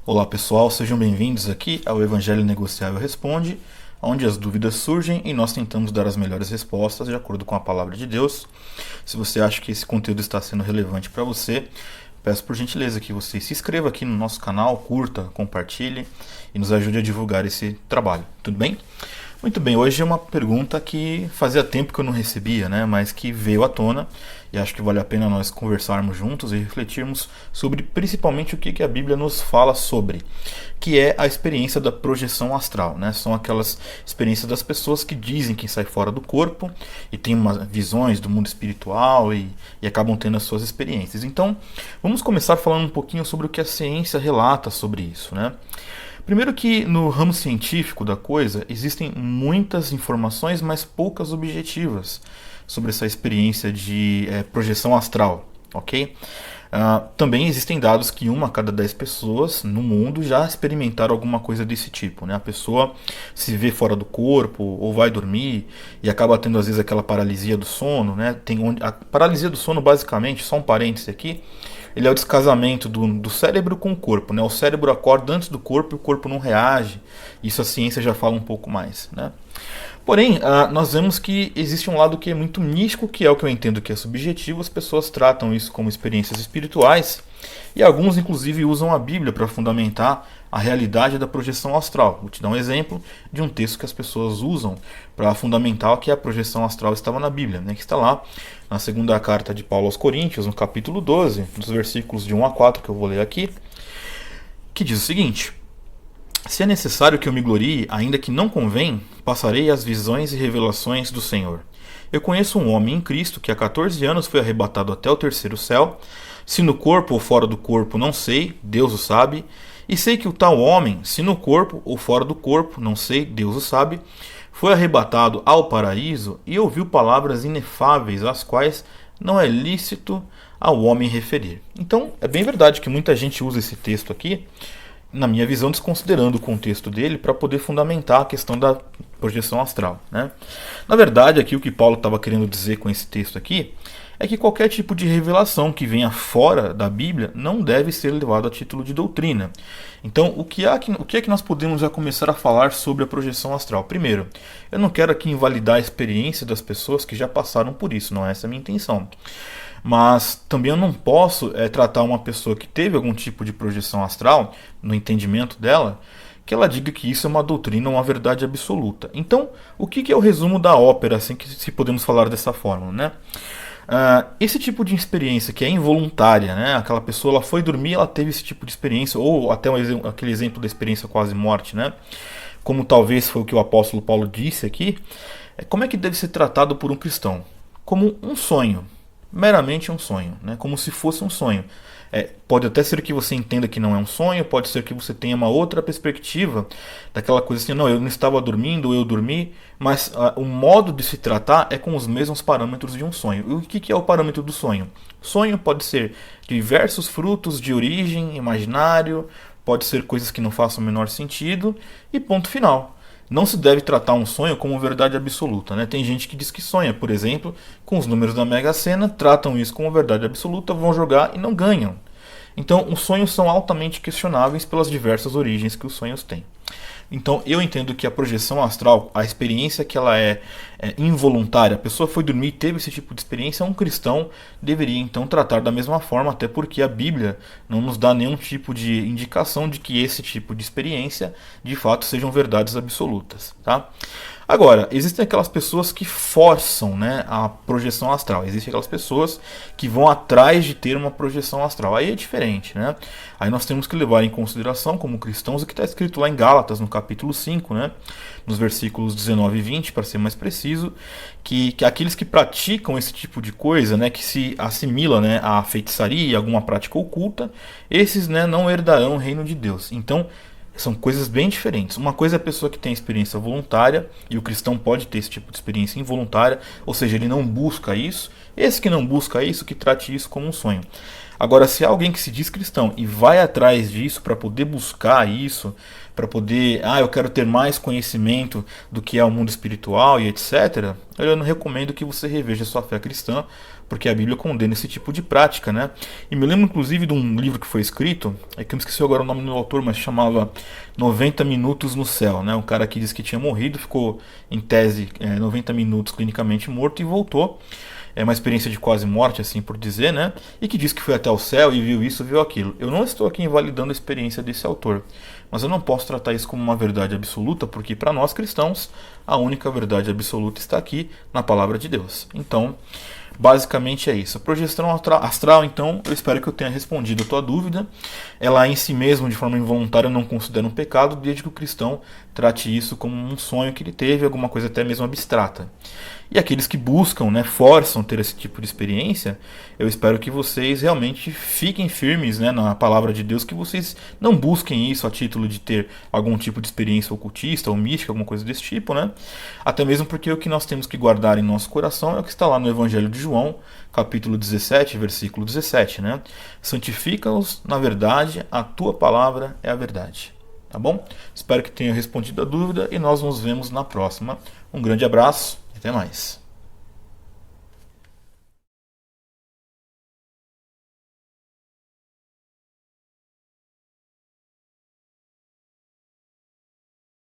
Olá pessoal, sejam bem-vindos aqui ao Evangelho Negociável Responde, onde as dúvidas surgem e nós tentamos dar as melhores respostas de acordo com a palavra de Deus. Se você acha que esse conteúdo está sendo relevante para você, peço por gentileza que você se inscreva aqui no nosso canal, curta, compartilhe e nos ajude a divulgar esse trabalho, tudo bem? Muito bem, hoje é uma pergunta que fazia tempo que eu não recebia, mas que veio à tona e acho que vale a pena nós conversarmos juntos e refletirmos sobre principalmente o que a Bíblia nos fala sobre, que é a experiência da projeção astral, São aquelas experiências das pessoas que dizem que saem fora do corpo e têm visões do mundo espiritual e acabam tendo as suas experiências. Então, vamos começar falando um pouquinho sobre o que a ciência relata sobre isso, Primeiro que no ramo científico da coisa existem muitas informações, mas poucas objetivas sobre essa experiência de projeção astral, ok? Também existem dados que 1 a cada 10 pessoas no mundo já experimentaram alguma coisa desse tipo, A pessoa se vê fora do corpo ou vai dormir e acaba tendo às vezes aquela paralisia do sono, A paralisia do sono basicamente, só um parêntese aqui, ele é o descasamento do cérebro com o corpo, O cérebro acorda antes do corpo e o corpo não reage. Isso a ciência já fala um pouco mais, Porém, nós vemos que existe um lado que é muito místico, que é o que eu entendo que é subjetivo. As pessoas tratam isso como experiências espirituais e alguns inclusive usam a Bíblia para fundamentar a realidade da projeção astral. Vou te dar um exemplo de um texto que as pessoas usam para fundamentar que a projeção astral estava na Bíblia, que está lá na segunda carta de Paulo aos Coríntios, no capítulo 12, nos versículos de 1 a 4, que eu vou ler aqui, que diz o seguinte: se é necessário que eu me glorie, ainda que não convém, passarei as visões e revelações do Senhor. Eu conheço um homem em Cristo que há 14 anos foi arrebatado até o terceiro céu. Se no corpo ou fora do corpo, não sei, Deus o sabe. E sei que o tal homem, se no corpo ou fora do corpo, não sei, Deus o sabe, foi arrebatado ao paraíso e ouviu palavras inefáveis, às quais não é lícito ao homem referir. Então, é bem verdade que muita gente usa esse texto aqui, na minha visão, desconsiderando o contexto dele, para poder fundamentar a questão da projeção astral, Na verdade, aqui o que Paulo estava querendo dizer com esse texto aqui é que qualquer tipo de revelação que venha fora da Bíblia não deve ser levado a título de doutrina. Então, o que é que nós podemos já começar a falar sobre a projeção astral? Primeiro, eu não quero aqui invalidar a experiência das pessoas que já passaram por isso, não é essa a minha intenção. Mas também eu não posso tratar uma pessoa que teve algum tipo de projeção astral, no entendimento dela, que ela diga que isso é uma doutrina, uma verdade absoluta. Então, o que é o resumo da ópera, assim, que se podemos falar dessa forma, esse tipo de experiência que é involuntária, Aquela pessoa ela foi dormir, ela teve esse tipo de experiência, ou até aquele exemplo da experiência quase morte, Como talvez foi o que o apóstolo Paulo disse aqui, como é que deve ser tratado por um cristão? Como um sonho, meramente um sonho, Como se fosse um sonho. Pode até ser que você entenda que não é um sonho, pode ser que você tenha uma outra perspectiva daquela coisa assim, não, eu não estava dormindo, eu dormi, mas o modo de se tratar é com os mesmos parâmetros de um sonho. E o que é o parâmetro do sonho? Sonho pode ser diversos frutos de origem, imaginário, pode ser coisas que não façam o menor sentido e ponto final. Não se deve tratar um sonho como verdade absoluta, Tem gente que diz que sonha, por exemplo, com os números da Mega Sena, tratam isso como verdade absoluta, vão jogar e não ganham. Então, os sonhos são altamente questionáveis pelas diversas origens que os sonhos têm. Então, eu entendo que a projeção astral, a experiência que ela é involuntária, a pessoa foi dormir e teve esse tipo de experiência, um cristão deveria então tratar da mesma forma, até porque a Bíblia não nos dá nenhum tipo de indicação de que esse tipo de experiência de fato sejam verdades absolutas, Agora, existem aquelas pessoas que forçam a projeção astral. Existem aquelas pessoas que vão atrás de ter uma projeção astral. Aí é diferente, Aí nós temos que levar em consideração, como cristãos, o que está escrito lá em Gálatas, no capítulo 5, nos versículos 19 e 20, para ser mais preciso, que aqueles que praticam esse tipo de coisa, que se assimila à feitiçaria e alguma prática oculta, esses não herdarão o reino de Deus. Então, são coisas bem diferentes. Uma coisa é a pessoa que tem experiência voluntária, e o cristão pode ter esse tipo de experiência involuntária, ou seja, ele não busca isso. Esse que não busca isso, que trate isso como um sonho. Agora, se há alguém que se diz cristão e vai atrás disso para poder buscar isso, para poder, eu quero ter mais conhecimento do que é o mundo espiritual e etc., eu não recomendo que você reveja sua fé cristã, porque a Bíblia condena esse tipo de prática, né? E me lembro inclusive de um livro que foi escrito, é que eu me esqueci agora o nome do autor, mas chamava 90 Minutos no Céu, né? Um cara que disse que tinha morrido, ficou em tese 90 minutos clinicamente morto e voltou. É uma experiência de quase morte, assim por dizer, né? E que diz que foi até o céu e viu isso, viu aquilo. Eu não estou aqui invalidando a experiência desse autor, mas eu não posso tratar isso como uma verdade absoluta, porque para nós cristãos, a única verdade absoluta está aqui na palavra de Deus. Então, basicamente é isso. A projeção astral, então, eu espero que eu tenha respondido a tua dúvida. Ela em si mesma, de forma involuntária, eu não considero um pecado, desde que o cristão trate isso como um sonho que ele teve, alguma coisa até mesmo abstrata. E aqueles que buscam, né, forçam ter esse tipo de experiência, eu espero que vocês realmente fiquem firmes, né, na palavra de Deus, que vocês não busquem isso a título de ter algum tipo de experiência ocultista ou mística, alguma coisa desse tipo, né? Até mesmo porque o que nós temos que guardar em nosso coração é o que está lá no Evangelho de João, capítulo 17, versículo 17, né? Santifica-os na verdade, a tua palavra é a verdade. Tá bom? Espero que tenha respondido a dúvida e nós nos vemos na próxima. Um grande abraço e até mais.